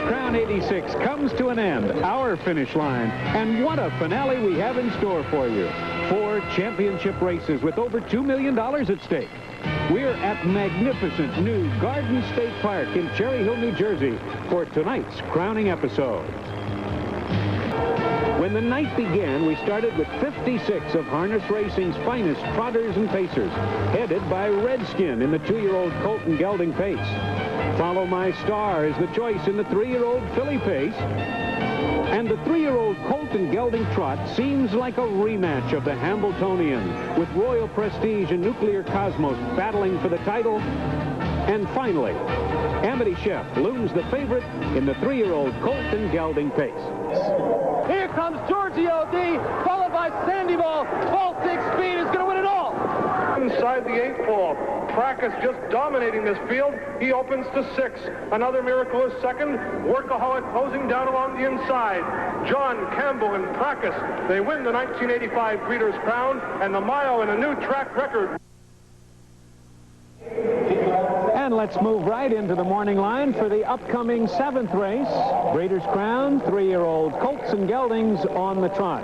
Crown 86 comes to an end, our finish line. And what a finale we have in store for you. 4 championship races with over $2 million at stake. We're at magnificent new Garden State Park in Cherry Hill, New Jersey for tonight's crowning episode. When the night began, we started with 56 of harness racing's finest trotters and pacers, headed by Redskin in the 2-year-old Colt and Gelding Pace. Follow My Star is the choice in the 3-year-old filly Pace. And the 3-year-old Colt and Gelding Trot seems like a rematch of the Hambletonian, with Royal Prestige and Nuclear Cosmos battling for the title. And finally, Amity Chef looms the favorite in the 3-year-old Colt and Gelding Pace. Here comes Giorgio D, followed by Sandy Ball. Ball 6 speed is going to win it all. Inside the 8th ball, Practice just dominating this field. He opens to 6. Another Miracle is second. Workaholic closing down along the inside. John Campbell and Practice. They win the 1985 Breeders' Crown and the mile in a new track record. And let's move right into the morning line for the upcoming 7th race. Breeders' Crown, 3-year-old Colts and Geldings on the trot.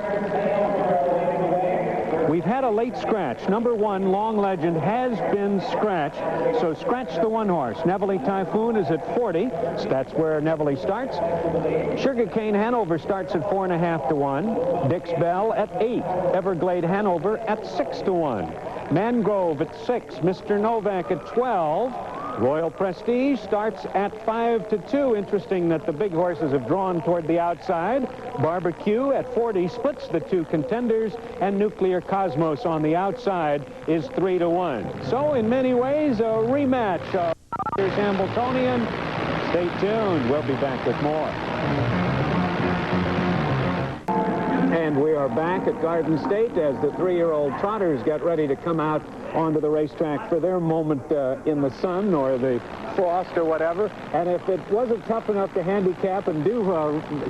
We've had a late scratch. Number 1, Long Legend, has been scratched. So scratch the 1 horse. Neville Typhoon is at 40. That's where Neville starts. Sugarcane Hanover starts at 4.5 to 1. Dick's Bell at 8. Everglade Hanover at 6 to 1. Mangrove at 6. Mr. Novak at 12. Royal Prestige starts at 5 to 2. Interesting that the big horses have drawn toward the outside. Barbecue at 40 splits the 2 contenders, and Nuclear Cosmos on the outside is 3 to 1. So in many ways, a rematch of Hambletonian. Stay tuned. We'll be back with more. And we are back at Garden State as the 3-year-old Trotters get ready to come out onto the racetrack for their moment in the sun or the frost or whatever. And if it wasn't tough enough to handicap and do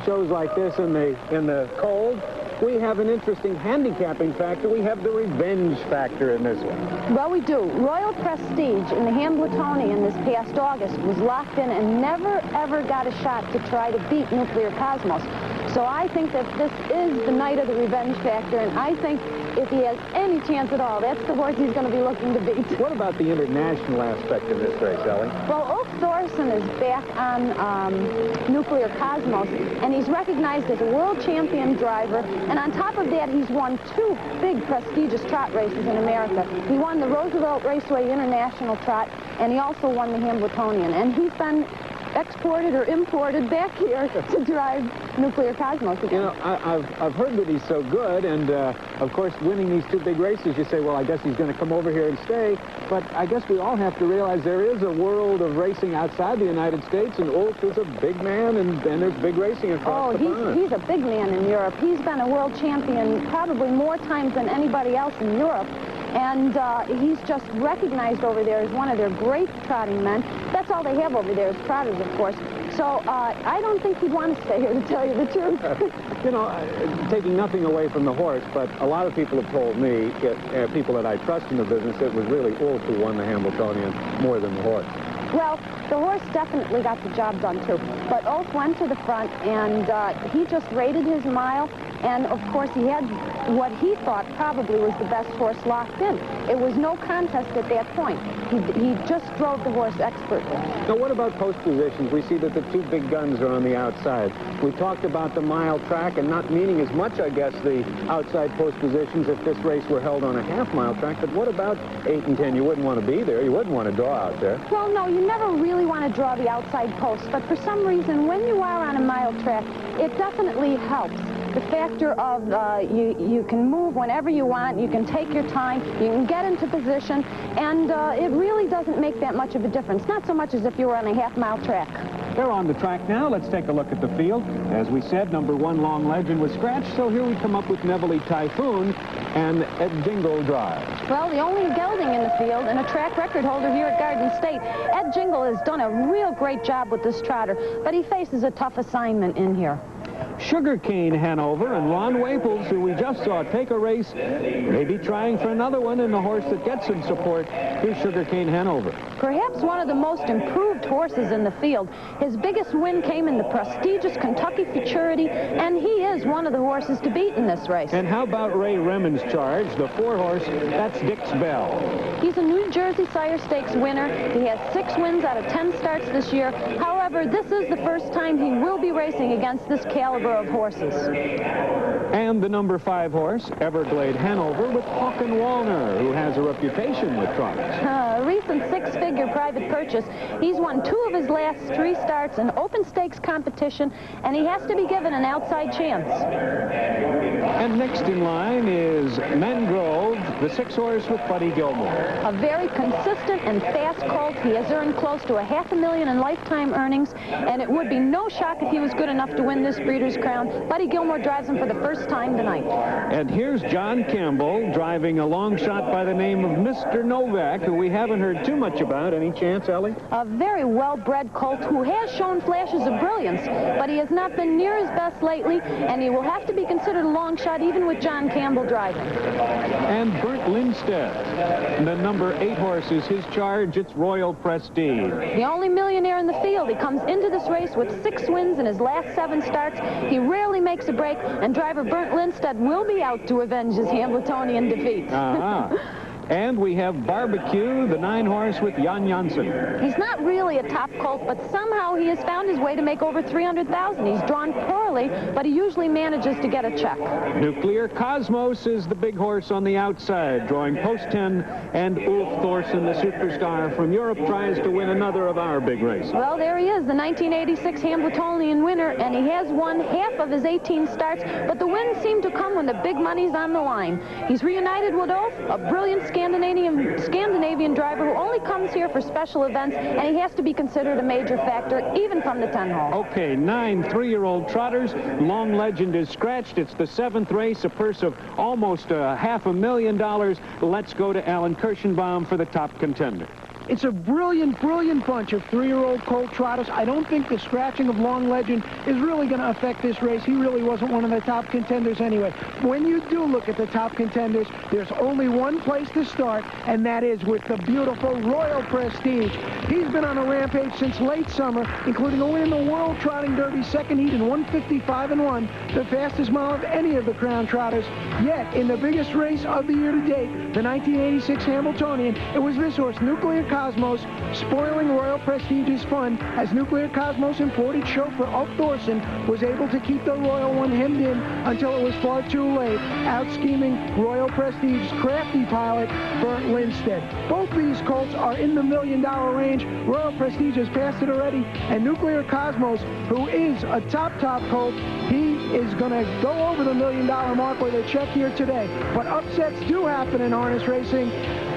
shows like this in the cold, we have an interesting handicapping factor. We have the revenge factor in this one. Well, we do. Royal Prestige in the Hambletonian this past August was locked in and never, ever got a shot to try to beat Nuclear Cosmos. So I think that this is the night of the revenge factor, and I think if he has any chance at all, that's the horse he's going to be looking to beat. What about the international aspect of this race, Ellie? Well, Ulf Thorson is back on Nuclear Cosmos, and he's recognized as a world champion driver, and on top of that, he's won 2 big prestigious trot races in America. He won the Roosevelt Raceway International Trot, and he also won the Hambletonian, and he's been exported or imported back here to drive Nuclear Cosmos again. You know, I've heard that he's so good, and of course, winning these 2 big races, you say, well, I guess he's going to come over here and stay. But I guess we all have to realize there is a world of racing outside the United States, and Ulf is a big man, and there's big racing across the pond. He's a big man in Europe. He's been a world champion probably more times than anybody else in Europe. And he's just recognized over there as one of their great trotting men. That's all they have over there is trotters, of course. So I don't think he'd want to stay here, to tell you the truth. You know, taking nothing away from the horse, but a lot of people have told me, people that I trust in the business, it was really Ulf who won the Hambletonian more than the horse. Well, the horse definitely got the job done, too. But Ulf went to the front, and he just rated his mile. And, of course, he had what he thought probably was the best horse locked in. It was no contest at that point. He just drove the horse expertly. Now, what about post positions? We see that the 2 big guns are on the outside. We talked about the mile track and not meaning as much, I guess, the outside post positions if this race were held on a half-mile track. But what about 8 and 10? You wouldn't want to be there. You wouldn't want to draw out there. Well, no, you never really want to draw the outside post. But for some reason, when you are on a mile track, it definitely helps. The factor of you can move whenever you want, you can take your time, you can get into position, and it really doesn't make that much of a difference. Not so much as if you were on a half-mile track. They're on the track now. Let's take a look at the field. As we said, number 1, Long Legend, was scratched, so here we come up with Neville Typhoon and Ed Jingle drives. Well, the only gelding in the field and a track record holder here at Garden State. Ed Jingle has done a real great job with this trotter, but he faces a tough assignment in here. Sugarcane Hanover, and Ron Waples, who we just saw take a race, may be trying for another one, and the horse that gets some support is Sugarcane Hanover. Perhaps one of the most improved horses in the field. His biggest win came in the prestigious Kentucky Futurity, and he is one of the horses to beat in this race. And how about Ray Remen's charge, the 4-horse, that's Dick's Bell. He's a New Jersey Sire Stakes winner. He has 6 wins out of 10 starts this year. However, this is the first time he will be racing against this caliber of horses. And the number 5 horse, Everglade Hanover, with Hawken Wallner, who has a reputation with Trotters. A recent 6-figure private purchase. He's won 2 of his last 3 starts in open stakes competition, and he has to be given an outside chance. And next in line is Mangrove, the 6-horse with Buddy Gilmore. A very consistent and fast colt. He has earned close to $500,000 in lifetime earnings, and it would be no shock if he was good enough to win this Breeders' Crown. Buddy Gilmore drives him for the first time tonight. And here's John Campbell driving a long shot by the name of Mr. Novak, who we haven't heard too much about. Any chance, Ellie? A very well-bred colt who has shown flashes of brilliance, but he has not been near his best lately, and he will have to be considered a long shot even with John Campbell driving. And Bert Lindstedt, the number 8 horse, is his charge. It's Royal Prestige. The only millionaire in the field. He comes into this race with 6 wins in his last 7 starts. He rarely makes a break, and driver Bert Lindstedt will be out to avenge his Hambletonian defeat. And we have Barbecue, the 9-horse with Jan Janssen. He's not really a top colt, but somehow he has found his way to make over $300,000. He's drawn poorly, but he usually manages to get a check. Nuclear Cosmos is the big horse on the outside, drawing post 10, and Ulf Thorsen, the superstar from Europe, tries to win another of our big races. Well, there he is, the 1986 Hambletonian winner, and he has won half of his 18 starts, but the wins seem to come when the big money's on the line. He's reunited with Ulf, a brilliant Scandinavian driver who only comes here for special events, and he has to be considered a major factor, even from the 10 hole. Okay, 9 3-year-old Trotters. Long Legend is scratched. It's the 7th race, a purse of almost $500,000. Let's go to Alan Kirschenbaum for the top contender. It's a brilliant, brilliant bunch of 3-year-old Colt Trotters. I don't think the scratching of Long Legend is really going to affect this race. He really wasn't one of the top contenders anyway. When you do look at the top contenders, there's only one place to start, and that is with the beautiful Royal Prestige. He's been on a rampage since late summer, including a win in the World Trotting Derby 2nd heat in 1:55.1, the fastest mile of any of the Crown Trotters. Yet, in the biggest race of the year to date, the 1986 Hambletonian, it was this horse, Nuclear Cosmos, spoiling Royal Prestige's fun, as Nuclear Cosmos imported chauffeur Ulf Thorsen was able to keep the Royal one hemmed in until it was far too late, out-scheming Royal Prestige's crafty pilot, Bert Lindstedt. Both these colts are in the $1 million range. Royal Prestige has passed it already, and Nuclear Cosmos, who is a top colt, he is going to go over the $1 million mark with a check here today. But upsets do happen in harness racing.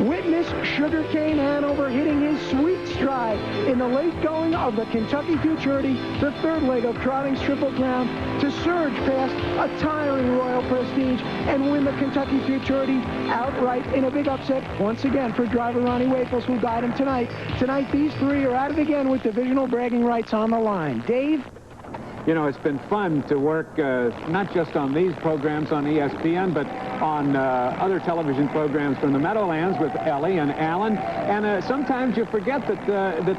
Witness Sugarcane Hanover hitting his sweet stride in the late going of the Kentucky Futurity, the 3rd leg of Trotting's Triple Crown, to surge past a tiring Royal Prestige and win the Kentucky Futurity outright in a big upset once again for driver Ronnie Waples, who guide him tonight. Tonight, these 3 are at it again with divisional bragging rights on the line. Dave? You know, it's been fun to work not just on these programs on ESPN, but on other television programs from the Meadowlands with Ellie and Alan. And sometimes you forget that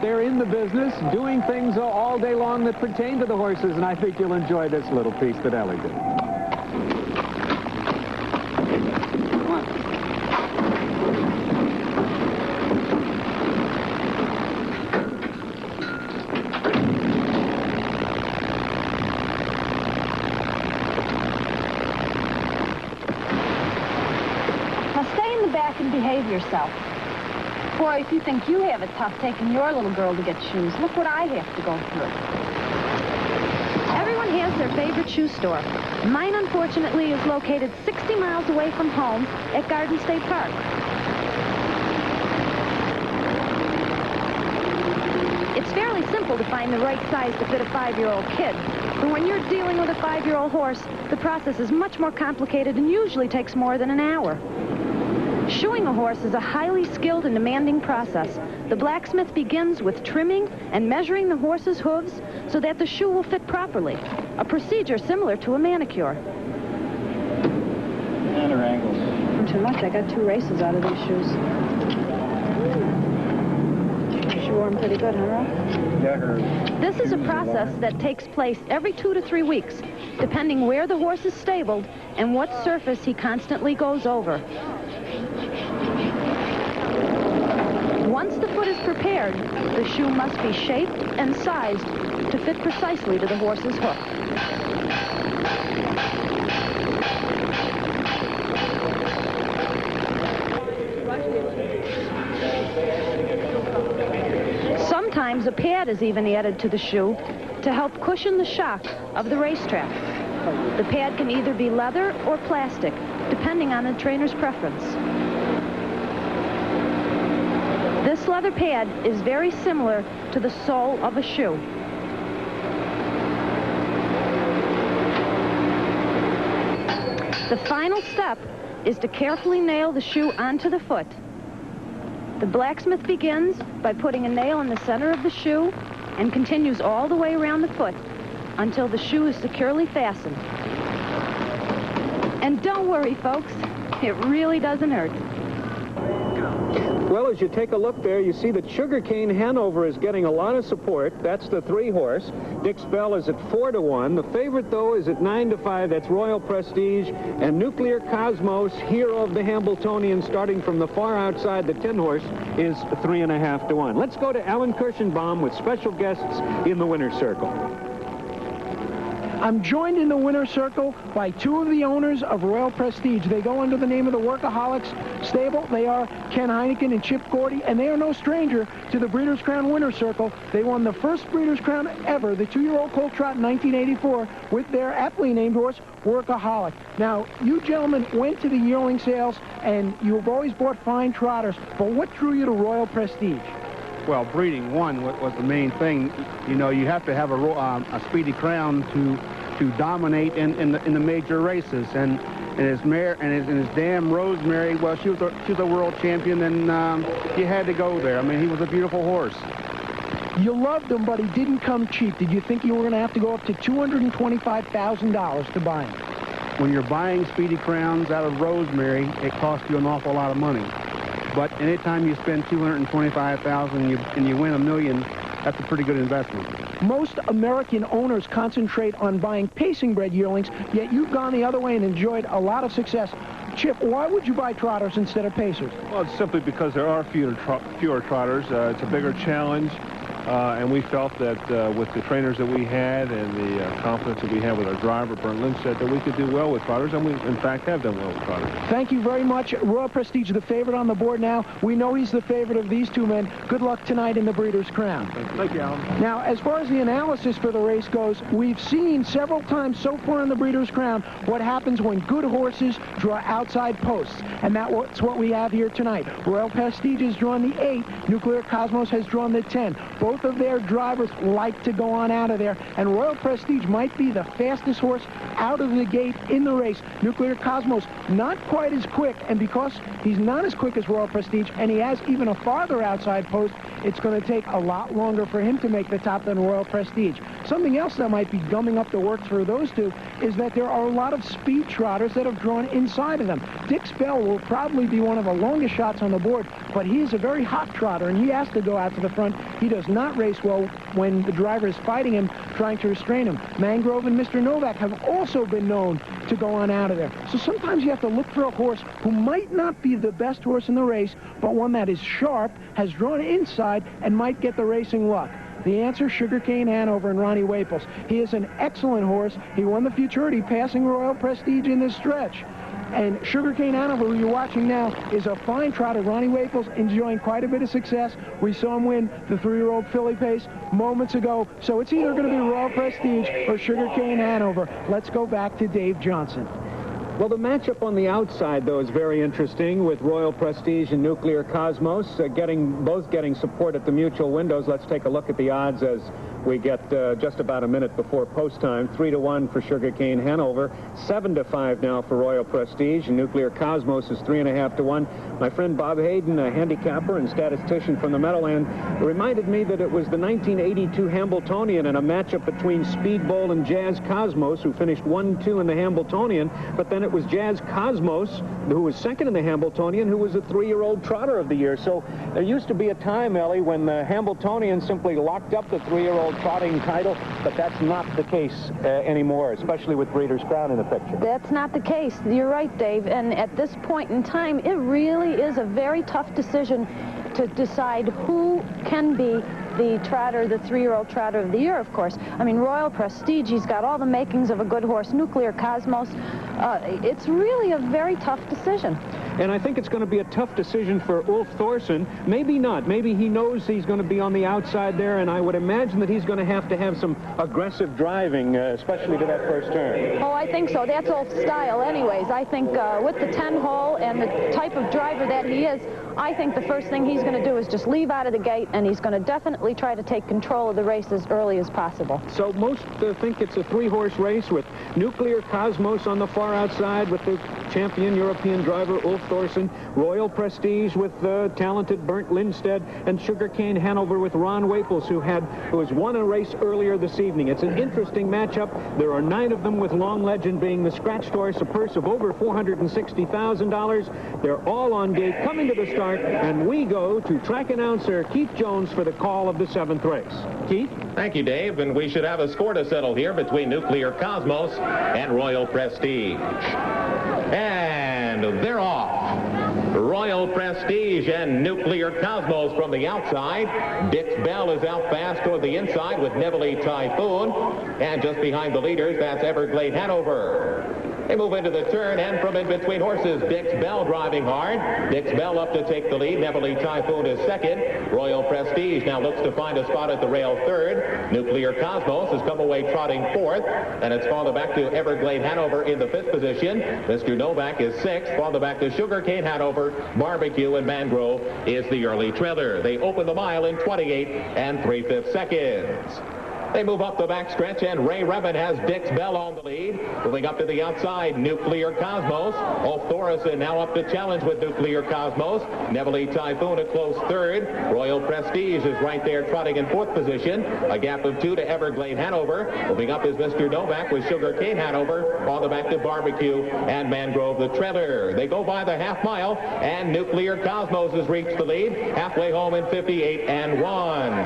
they're in the business doing things all day long that pertain to the horses, and I think you'll enjoy this little piece that Ellie did. And behave yourself. Boy, if you think you have it tough taking your little girl to get shoes, look what I have to go through. Everyone has their favorite shoe store. Mine, unfortunately, is located 60 miles away from home at Garden State Park. It's fairly simple to find the right size to fit a 5-year-old kid. But when you're dealing with a 5-year-old horse, the process is much more complicated and usually takes more than an hour. Shoeing a horse is a highly skilled and demanding process. The blacksmith begins with trimming and measuring the horse's hooves so that the shoe will fit properly. a procedure similar to a manicure. And her ankles. Not too much. I got 2 races out of these shoes. She wore them pretty good, huh, Rob? Yeah, her. This is a process that takes place every 2 to 3 weeks, depending where the horse is stabled and what surface he constantly goes over. Once the foot is prepared, the shoe must be shaped and sized to fit precisely to the horse's hoof. Sometimes a pad is even added to the shoe to help cushion the shock of the racetrack. The pad can either be leather or plastic, depending on the trainer's preference. This leather pad is very similar to the sole of a shoe. The final step is to carefully nail the shoe onto the foot. The blacksmith begins by putting a nail in the center of the shoe and continues all the way around the foot until the shoe is securely fastened. And don't worry, folks, it really doesn't hurt. Well, as you take a look there, you see that Sugarcane Hanover is getting a lot of support. That's the 3-horse. Dick's Bell is at 4-1. The favorite, though, is at 9-5. That's Royal Prestige. And Nuclear Cosmos, hero of the Hambletonian, starting from the far outside, the 10-horse, is 3.5-1. Let's go to Alan Kirschenbaum with special guests in the winner's circle. I'm joined in the winner's circle by 2 of the owners of Royal Prestige. They go under the name of the Workaholics stable. They are Ken Heineken and Chip Gordy, and they are no stranger to the Breeders' Crown winner's circle. They won the first Breeders' Crown ever, the 2-year-old Colt Trot in 1984, with their aptly named horse, Workaholic. Now, you gentlemen went to the yearling sales, and you've always bought fine trotters, but what drew you to Royal Prestige? Well, breeding was the main thing. You know, you have to have a speedy crown to dominate in the major races. And his mare and his dam Rosemary, well, she was a world champion, and you had to go there. I mean, he was a beautiful horse. You loved him, but he didn't come cheap. Did you think you were going to have to go up to $225,000 to buy him? When you're buying speedy crowns out of Rosemary, it costs you an awful lot of money. But anytime you spend $225,000 and you win $1 million, that's a pretty good investment. Most American owners concentrate on buying pacing bred yearlings, yet you've gone the other way and enjoyed a lot of success. Chip, why would you buy trotters instead of pacers? Well, it's simply because there are fewer trotters. It's a bigger challenge. And we felt that with the trainers that we had and the confidence that we had with our driver, Bernd Lindstedt, that we could do well with trotters, and we, in fact, have done well with trotters. Thank you very much. Royal Prestige, the favorite on the board now. We know he's the favorite of these 2 men. Good luck tonight in the Breeders' Crown. Thank you, Alan. Now, as far as the analysis for the race goes, we've seen several times so far in the Breeders' Crown what happens when good horses draw outside posts, and that's what we have here tonight. Royal Prestige has drawn the 8. Nuclear Cosmos has drawn the 10. Both of their drivers like to go on out of there, and Royal Prestige might be the fastest horse out of the gate in the race. Nuclear Cosmos not quite as quick, and because he's not as quick as Royal Prestige, and he has even a farther outside post, it's going to take a lot longer for him to make the top than Royal Prestige. Something else that might be gumming up the works for those 2 is that there are a lot of speed trotters that have drawn inside of them. Dick's Bell will probably be one of the longest shots on the board, but he is a very hot trotter, and he has to go out to the front. He does not race well when the driver is fighting him, trying to restrain him. Mangrove and Mr. Novak have also been known to go on out of there. So sometimes you have to look for a horse who might not be the best horse in the race, but one that is sharp, has drawn inside, and might get the racing luck. The answer, Sugarcane Hanover and Ronnie Waples. He is an excellent horse. He won the Futurity, passing Royal Prestige in this stretch. And Sugarcane Hanover, who you're watching now, is a fine trotter. Ronnie Waples enjoying quite a bit of success. We saw him win the 3-year-old filly pace moments ago. So it's either going to be Royal Prestige or Sugarcane Hanover. Let's go back to Dave Johnson. Well, the matchup on the outside, though, is very interesting with Royal Prestige and Nuclear Cosmos both getting support at the mutual windows. Let's take a look at the odds as We get just about a minute before post time. 3-1 for Sugarcane Hanover. 7-5 now for Royal Prestige. And Nuclear Cosmos is 3.5 to 1. My friend Bob Hayden, a handicapper and statistician from the Meadowland, reminded me that it was the 1982 Hambletonian in a matchup between Speedbowl and Jazz Cosmos, who finished 1-2 in the Hambletonian. But then it was Jazz Cosmos, who was second in the Hambletonian, who was a 3-year-old trotter of the year. So there used to be a time, Ellie, when the Hambletonian simply locked up the 3-year-old trotting title, but that's not the case anymore, especially with Breeders' Crown in the picture. That's not the case. You're right, Dave. And at this point in time, it really is a very tough decision to decide who can be the trotter, the 3-year-old trotter of the year, of course. I mean, Royal Prestige, he's got all the makings of a good horse. Nuclear Cosmos, it's really a very tough decision. And I think it's going to be a tough decision for Ulf Thorsen. Maybe not. Maybe he knows he's going to be on the outside there, and I would imagine that he's going to have some aggressive driving, especially to that first turn. Oh, I think so. That's Ulf's style anyways. I think with the 10-hole and the type of driver that he is, I think the first thing he's going to do is just leave out of the gate, and he's going to definitely try to take control of the race as early as possible. So most think it's a 3-horse race with Nuclear Cosmos on the far outside with the champion European driver Ulf Thorsen, Royal Prestige with the talented Bernd Lindstedt, and Sugarcane Hanover with Ron Waples, who has won a race earlier this evening. It's an interesting matchup. There are 9 of them, with Long Legend being the scratched horse, a purse of over $460,000. They're all on gate, coming to the start, and we go to track announcer Keith Jones for the call of the 7th race. Keith? Thank you, Dave, and we should have a score to settle here between Nuclear Cosmos and Royal Prestige. And they're off. Royal Prestige and Nuclear Cosmos from the outside. Dix Bell is out fast toward the inside with Neville Typhoon. And just behind the leaders, that's Everglade Hanover. They move into the turn, and from in between horses, Dix Bell driving hard. Dix Bell up to take the lead. Neville Typhoon is second. Royal Prestige now looks to find a spot at the rail third. Nuclear Cosmos has come away trotting fourth, and it's fallen back to Everglade Hanover in the 5th position. Mr. Novak is 6th. Fallen back to Sugarcane Hanover. Barbecue and Mangrove is the early trailer. They open the mile in 28 and 3/5 seconds. They move up the backstretch, and Ray Revin has Dix Bell on the lead. Moving up to the outside, Nuclear Cosmos. Ulf Thorsen now up to challenge with Nuclear Cosmos. Neville Typhoon a close third. Royal Prestige is right there trotting in 4th position. A gap of 2 to Everglade Hanover. Moving up is Mr. Novak with Sugarcane Hanover. On the back to Barbecue and Mangrove the trailer. They go by the half mile, and Nuclear Cosmos has reached the lead. Halfway home in 58 and 1.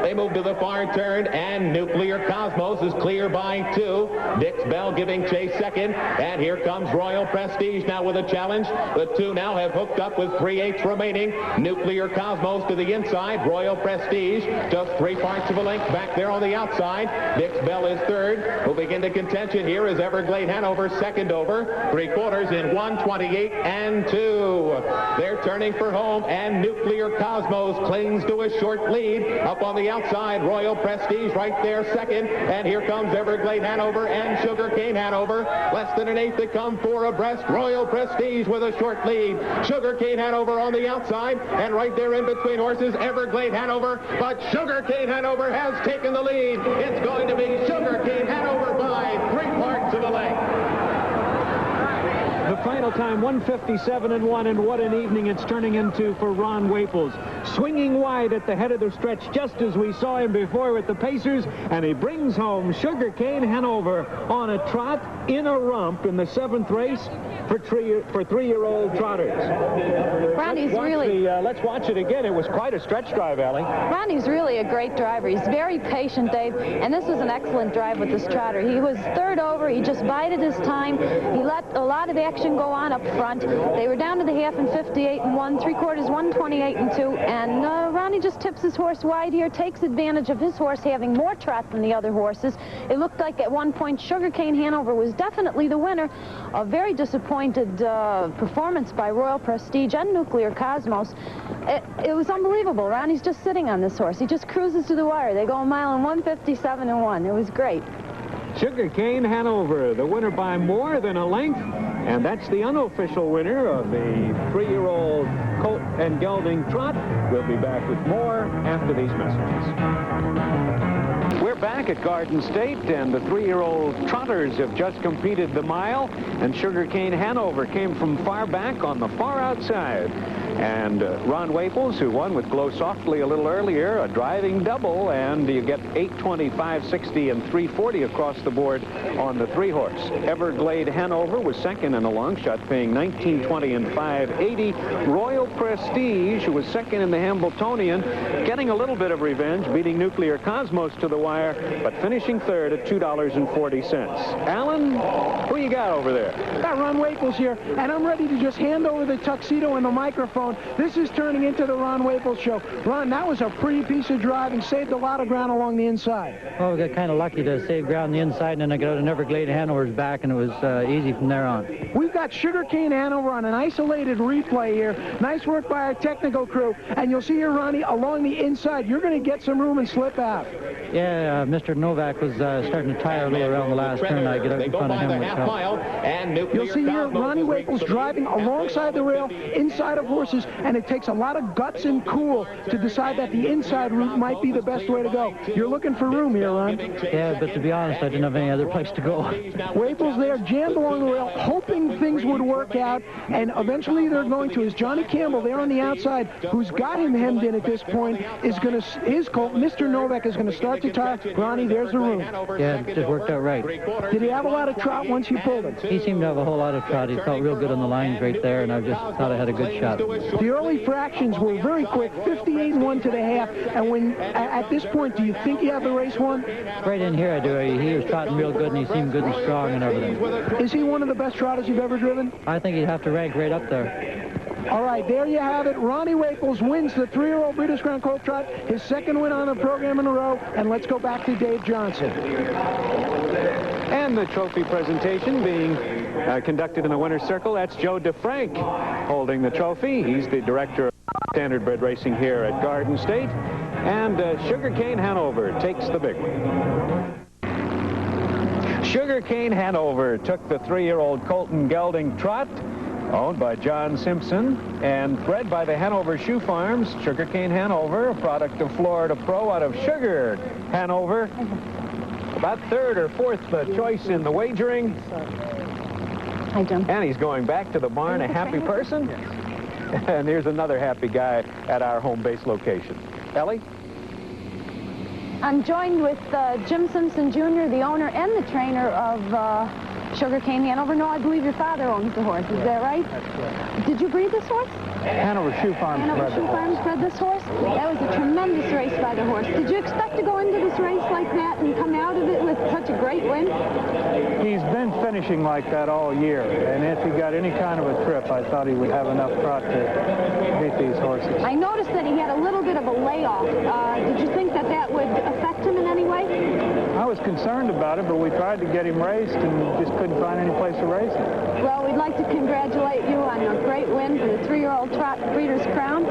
They move to the far turn, and Nuclear Cosmos is clear by 2. Dix Bell giving chase second, and here comes Royal Prestige now with a challenge. The 2 now have hooked up with 3/8 remaining. Nuclear Cosmos to the inside. Royal Prestige just 3 parts of a length back there on the outside. Dix Bell is third. Moving into contention here is Everglade Hanover, second over. 3/4 in 1:28 and 2. They're turning for home, and Nuclear Cosmos clings to a short lead. Up on the outside, Royal Prestige right there second, and here comes Everglade Hanover and Sugarcane Hanover. Less than an 1/8 to come, 4 abreast. Royal Prestige with a short lead. Sugarcane Hanover on the outside, and right there in between horses, Everglade Hanover, but Sugarcane Hanover has taken the lead. It's going to be Sugarcane Hanover by 3 parts of a length. The final time, 1:57 and 1, and what an evening it's turning into for Ron Waples. Swinging wide at the head of the stretch, just as we saw him before with the Pacers, and he brings home Sugarcane Hanover on a trot in a rump in the 7th race for 3-year-old trotters. Ronnie's really... let's watch it again. It was quite a stretch drive, Allie. Ronnie's really a great driver. He's very patient, Dave, and this was an excellent drive with this trotter. He was third over. He just bided his time. He let a lot of action go on up front. They were down to the half in 58 and 1, 3/4, 128 and 2, and Ronnie just tips his horse wide here, takes advantage of his horse having more trot than the other horses. It looked like at one point Sugarcane Hanover was definitely the winner. A very disappointed performance by Royal Prestige and Nuclear Cosmos. It was unbelievable. Ronnie's just sitting on this horse. He just cruises to the wire. They go a mile in 1:57 and 1. It was great. Sugarcane Hanover, the winner by more than a length, and that's the unofficial winner of the 3-year-old Colt and Gelding Trot. We'll be back with more after these messages. back at Garden State, and the 3-year-old Trotters have just completed the mile, and Sugarcane Hanover came from far back on the far outside. And Ron Waples, who won with Glow Softly a little earlier, a driving double, and you get 8:20, 5:60, and 3:40 across the board on the 3-horse. Everglade Hanover was second in a long shot, paying 19:20 and 5:80. Royal Prestige, who was second in the Hambletonian, getting a little bit of revenge, beating Nuclear Cosmos to the wire, but finishing third at $2.40. Alan, who you got over there? Got Ron Waples here, and I'm ready to just hand over the tuxedo and the microphone. This is turning into the Ron Waples show. Ron, that was a pretty piece of driving, saved a lot of ground along the inside. Well, we got kind of lucky to save ground on the inside, and then I got an Everglade Hanover's back, and it was easy from there on. We've got Sugarcane Hanover on an isolated replay here. Nice work by our technical crew. And you'll see here, Ronnie, along the inside, you're going to get some room and slip out. Yeah, Mr. Novak was starting to tire a little around the last turn. I get up in front of him. You'll see here Ronnie Waples driving alongside the rail, inside of horses, and it takes a lot of guts and cool to decide that the inside route might be the best way to go. You're looking for room here, Ron. Yeah, but to be honest, I didn't have any other place to go. Waples there, jammed along the rail, hoping things would work out, and eventually they're going to. Is Johnny Campbell there on the outside, who's got him hemmed in at this point, is going to, his Colt, Mr. Novak, is going to start to tire. Ronnie, there's the room. Yeah, it just worked out right. Did he have a lot of trot once you pulled him? He seemed to have a whole lot of trot. He felt real good on the lines right there, and I just thought I had a good shot. The early fractions were very quick, 58-1 to the half, and when at this point, do you think you have the race won? Right in here I do. He was trotting real good, and he seemed good and strong and everything. Is he one of the best trotters you've ever driven? I think he'd have to rank right up there. All right, there you have it. Ronnie Waples wins the 3-year-old Breeders' Crown Colt Trot, his second win on the program in a row, and let's go back to Dave Johnson. And the trophy presentation being conducted in the winner's circle. That's Joe DeFrank holding the trophy. He's the director of Standardbred Racing here at Garden State. And Sugarcane Hanover takes the big one. Sugarcane Hanover took the 3-year-old Colton Gelding Trot, owned by John Simpson and bred by the Hanover Shoe Farms. Sugarcane Hanover, a product of Florida Pro out of Sugar Hanover. About third or fourth choice in the wagering. Hi, Jim. And he's going back to the barn, a happy person. And here's another happy guy at our home base location. Ellie? I'm joined with Jim Simpson Jr., the owner and the trainer of Sugarcane Hanover. No, I believe your father owns the horse. Is that right? That's correct. Did you breed this horse? Hanover Shoe Farms Hanover bred the Shoe horse. Farms bred this horse? That was a tremendous race by the horse. Did you expect to go into this race like that and come out of it with such a great win? He's been finishing like that all year, and if he got any kind of a trip, I thought he would have enough trot to beat these horses. I noticed that he had a little bit of a layoff. Did you think that that would affect him in any way? I was concerned about it, but we tried to get him raced and just couldn't find any place to race him. Well, we'd like to congratulate you on a great win for the 3-year-old Trot Breeders' Crown.